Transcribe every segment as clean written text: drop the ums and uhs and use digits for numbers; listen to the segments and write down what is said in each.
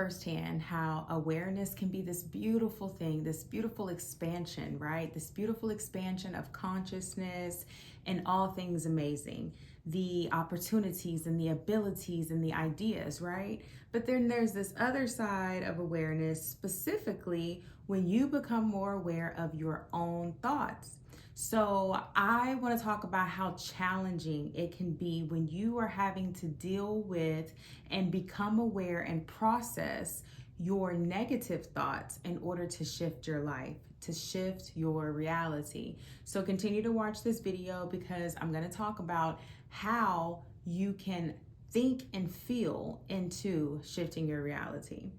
firsthand how awareness can be this beautiful thing, this beautiful expansion, right? This beautiful expansion of consciousness and all things amazing. The opportunities and the abilities and the ideas, right? But then there's this other side of awareness, specifically when you become more aware of your own thoughts. So I want to talk about how challenging it can be when you are having to deal with and become aware and process your negative thoughts in order to shift your life, to shift your reality. So continue to watch this video because I'm going to talk about how you can think and feel into shifting your reality.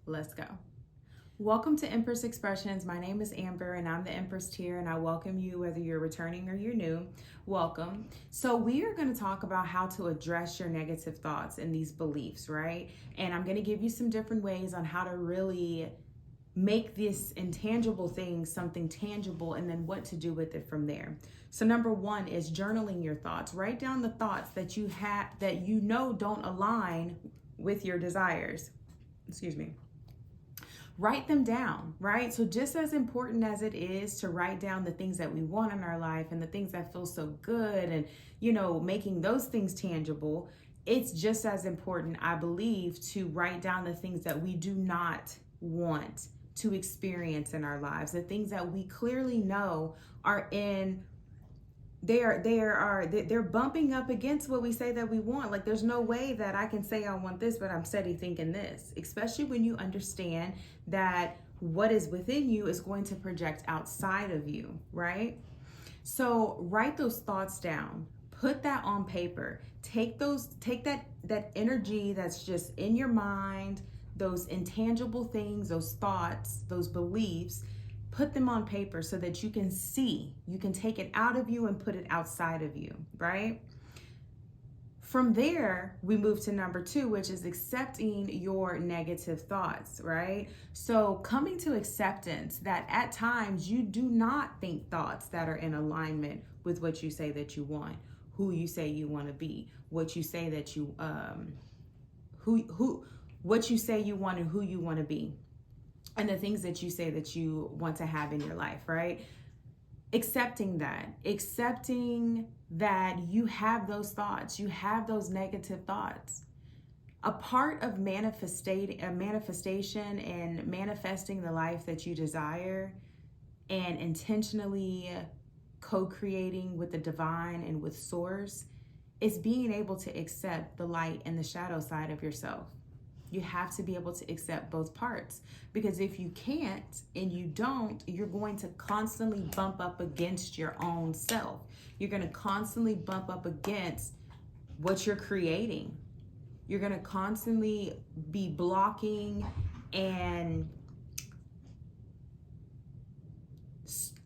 Let's go. Welcome to Empress Expressions. My name is Amber and I'm the Empress here, and I welcome you whether you're returning or you're new. Welcome. So we are going to talk about how to address your negative thoughts and these beliefs, right? And I'm going to give you some different ways on how to really make this intangible thing something tangible, and then what to do with it from there. So number one is journaling your thoughts. Write down the thoughts that you have that you know don't align with your desires. Excuse me. Write them down, right? So just as important as it is to write down the things that we want in our life and the things that feel so good and, making those things tangible, it's just as important, I believe, to write down the things that we do not want to experience in our lives, the things that we clearly know are they're bumping up against what we say that we want. Like, there's no way that I can say I want this, but I'm steady thinking this, especially when you understand that what is within you is going to project outside of you, right? So write those thoughts down, put that on paper, take that energy that's just in your mind, those intangible things, those thoughts, those beliefs, put them on paper so that you can see, you can take it out of you and put it outside of you, right? From there, we move to number two, which is accepting your negative thoughts, right? So coming to acceptance that at times you do not think thoughts that are in alignment with what you say that you want, who you say you want to be, what you say that you, what you say you want and who you want to be, and the things that you say that you want to have in your life, right? Accepting that you have those thoughts, you have those negative thoughts. A part of manifestation and manifesting the life that you desire and intentionally co-creating with the divine and with source is being able to accept the light and the shadow side of yourself. You have to be able to accept both parts, because if you can't and you don't, you're going to constantly bump up against your own self. You're going to constantly bump up against what you're creating. You're going to constantly be blocking and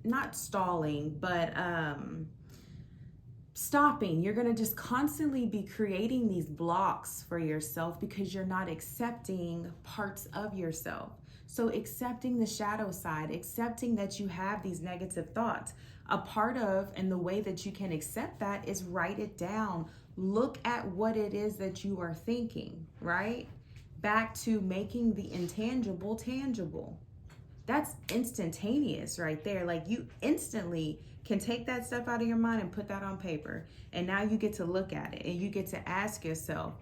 not stalling, but stopping. You're going to just constantly be creating these blocks for yourself because you're not accepting parts of yourself. So accepting the shadow side, accepting that you have these negative thoughts. A part of, and the way that you can accept that is write it down. Look at what it is that you are thinking, right? Back to making the intangible tangible. That's instantaneous right there. Like, you instantly can take that stuff out of your mind and put that on paper. And now you get to look at it and you get to ask yourself,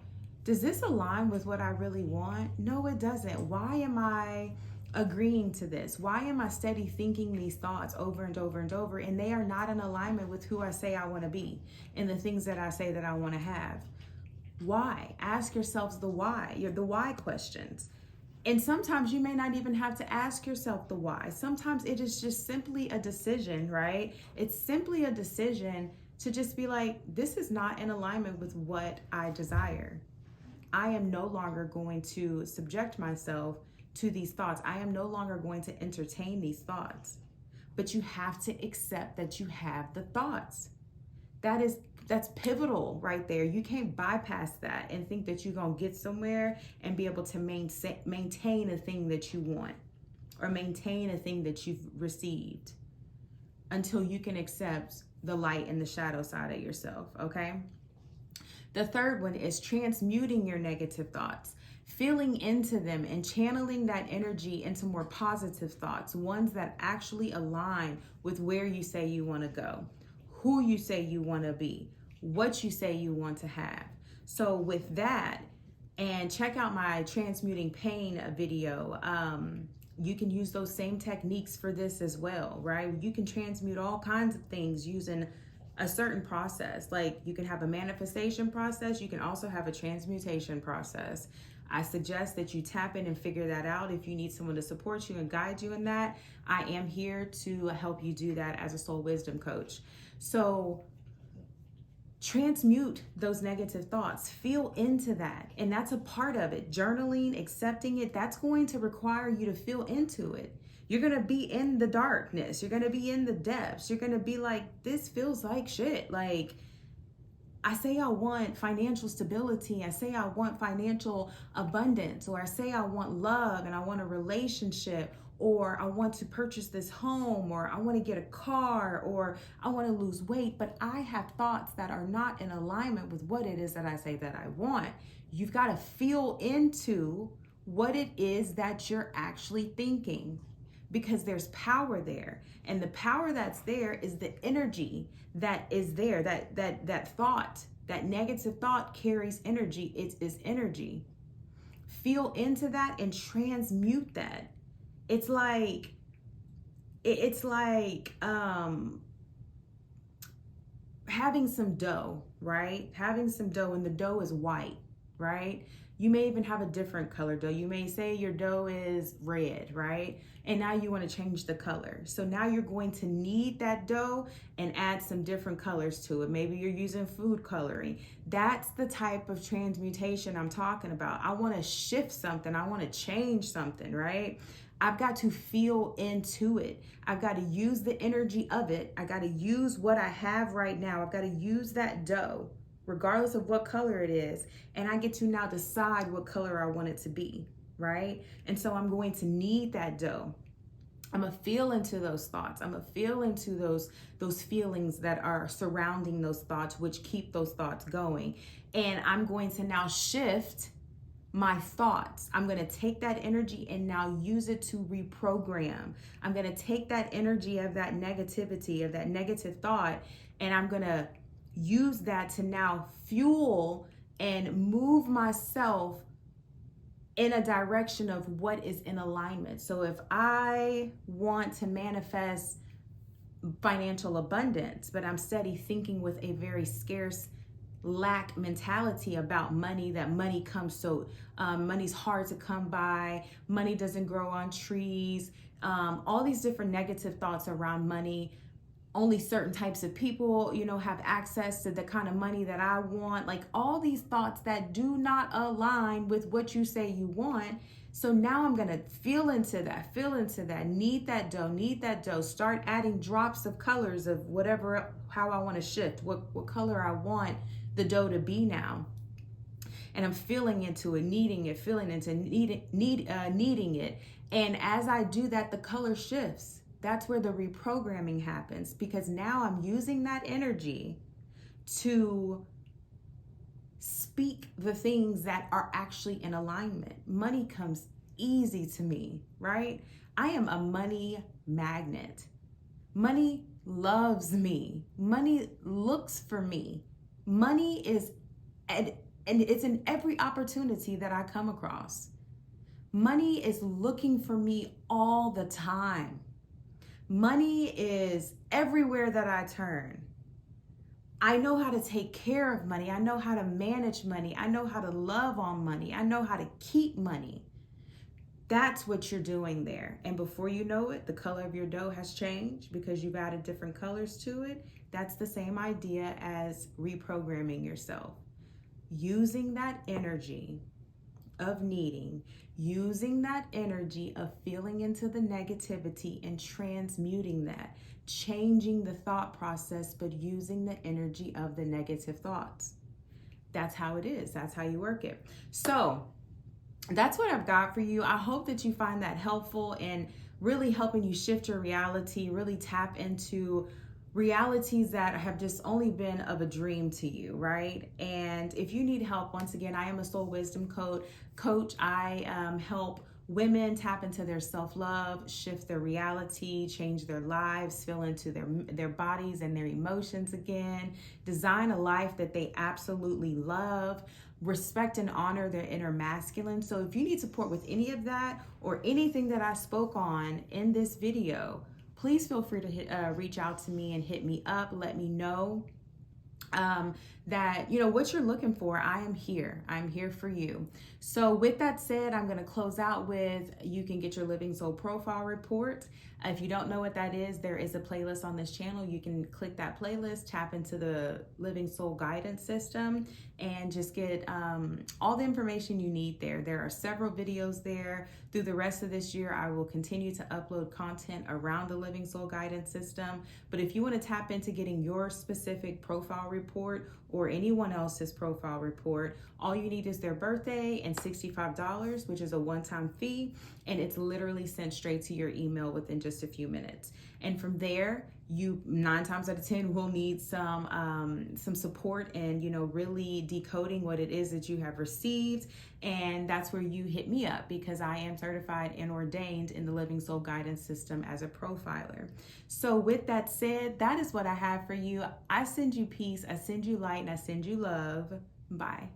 does this align with what I really want? No, it doesn't. Why am I agreeing to this? Why am I steady thinking these thoughts over and over and over? And they are not in alignment with who I say I want to be and the things that I say that I want to have. Why? Ask yourselves the why, the why questions. And sometimes you may not even have to ask yourself the why. Sometimes it is just simply a decision, right? It's simply a decision to just be like, this is not in alignment with what I desire. I am no longer going to subject myself to these thoughts. I am no longer going to entertain these thoughts. But you have to accept that you have the thoughts. That's pivotal right there. You can't bypass that and think that you're going to get somewhere and be able to maintain a thing that you want or maintain a thing that you've received until you can accept the light and the shadow side of yourself, okay? The third one is transmuting your negative thoughts, feeling into them and channeling that energy into more positive thoughts, ones that actually align with where you say you want to go, who you say you want to be, what you say you want to have. So with that, and check out my transmuting pain video. You can use those same techniques for this as well, right? You can transmute all kinds of things using a certain process. Like you can have a manifestation process. You can also have a transmutation process. I suggest that you tap in and figure that out. If you need someone to support you and guide you in that, I am here to help you do that as a soul wisdom coach. So transmute those negative thoughts, feel into that. And that's a part of it. Journaling, accepting it, that's going to require you to feel into it. You're going to be in the darkness. You're going to be in the depths. You're going to be like, this feels like shit. Like, I say I want financial stability. I say I want financial abundance, or I say I want love and I want a relationship, or I want to purchase this home, or I want to get a car, or I want to lose weight, but I have thoughts that are not in alignment with what it is that I say that I want. You've got to feel into what it is that you're actually thinking, because there's power there. And the power that's there is the energy that is there. That thought, that negative thought carries energy. It is energy. Feel into that and transmute that. It's like having some dough, right? Having some dough, and the dough is white, right? You may even have a different color dough. You may say your dough is red, right? And now you want to change the color. So now you're going to knead that dough and add some different colors to it. Maybe you're using food coloring. That's the type of transmutation I'm talking about. I want to shift something. I want to change something, right? I've got to feel into it. I've got to use the energy of it. I got to use what I have right now. I've got to use that dough, regardless of what color it is. And I get to now decide what color I want it to be, right? And so I'm going to knead that dough. I'm gonna feel into those thoughts. I'm gonna feel into those feelings that are surrounding those thoughts, which keep those thoughts going. And I'm going to now shift my thoughts. I'm going to take that energy and now use it to reprogram. I'm going to take that energy of that negativity, of that negative thought, and I'm going to use that to now fuel and move myself in a direction of what is in alignment. So if I want to manifest financial abundance, but I'm steady thinking with a very scarce lack mentality about money, that money comes so money's hard to come by, money doesn't grow on trees, all these different negative thoughts around money. Only certain types of people, have access to the kind of money that I want. Like all these thoughts that do not align with what you say you want. So now I'm gonna feel into that, knead that dough, start adding drops of colors of whatever, how I want to shift, what color I want the dough to be now. And I'm feeling into it, kneading it, kneading it. And as I do that, the color shifts. That's where the reprogramming happens, because now I'm using that energy to speak the things that are actually in alignment. Money comes easy to me, right? I am a money magnet. Money loves me. Money looks for me. Money is, and it's in every opportunity that I come across. Money is looking for me all the time. Money is everywhere that I turn. I know how to take care of money. I know how to manage money. I know how to love on money. I know how to keep money. That's what you're doing there. And before you know it, the color of your dough has changed because you've added different colors to it. That's the same idea as reprogramming yourself. Using that energy of needing, using that energy of feeling into the negativity and transmuting that, changing the thought process, but using the energy of the negative thoughts. That's how it is. That's how you work it. So that's what I've got for you. I hope that you find that helpful and really helping you shift your reality, really tap into realities that have just only been of a dream to you, right? And if you need help, once again, I am a soul wisdom coach. I help women tap into their self-love, shift their reality, change their lives, feel into their bodies and their emotions again, design a life that they absolutely love, respect and honor their inner masculine. So if you need support with any of that or anything that I spoke on in this video, please feel free to reach out to me and hit me up. Let me know that, you know, what you're looking for. I am here. I'm here for you. So with that said, I'm going to close out with, you can get your Living Soul profile report. If you don't know what that is, there is a playlist on this channel. You can click that playlist, tap into the Living Soul guidance system, and just get all the information you need there. There are several videos there. Through the rest of this year, I will continue to upload content around the Living Soul guidance system. But if you want to tap into getting your specific profile report or anyone else's profile report, all you need is their birthday and $65, which is a one-time fee, and it's literally sent straight to your email within just a few minutes. And from there, you 9 times out of 10 will need some support and, you know, really decoding what it is that you have received. And that's where you hit me up, because I am certified and ordained in the Living Soul guidance system as a profiler. So with that said, that is what I have for you. I send you peace, I send you light, and I send you love. Bye.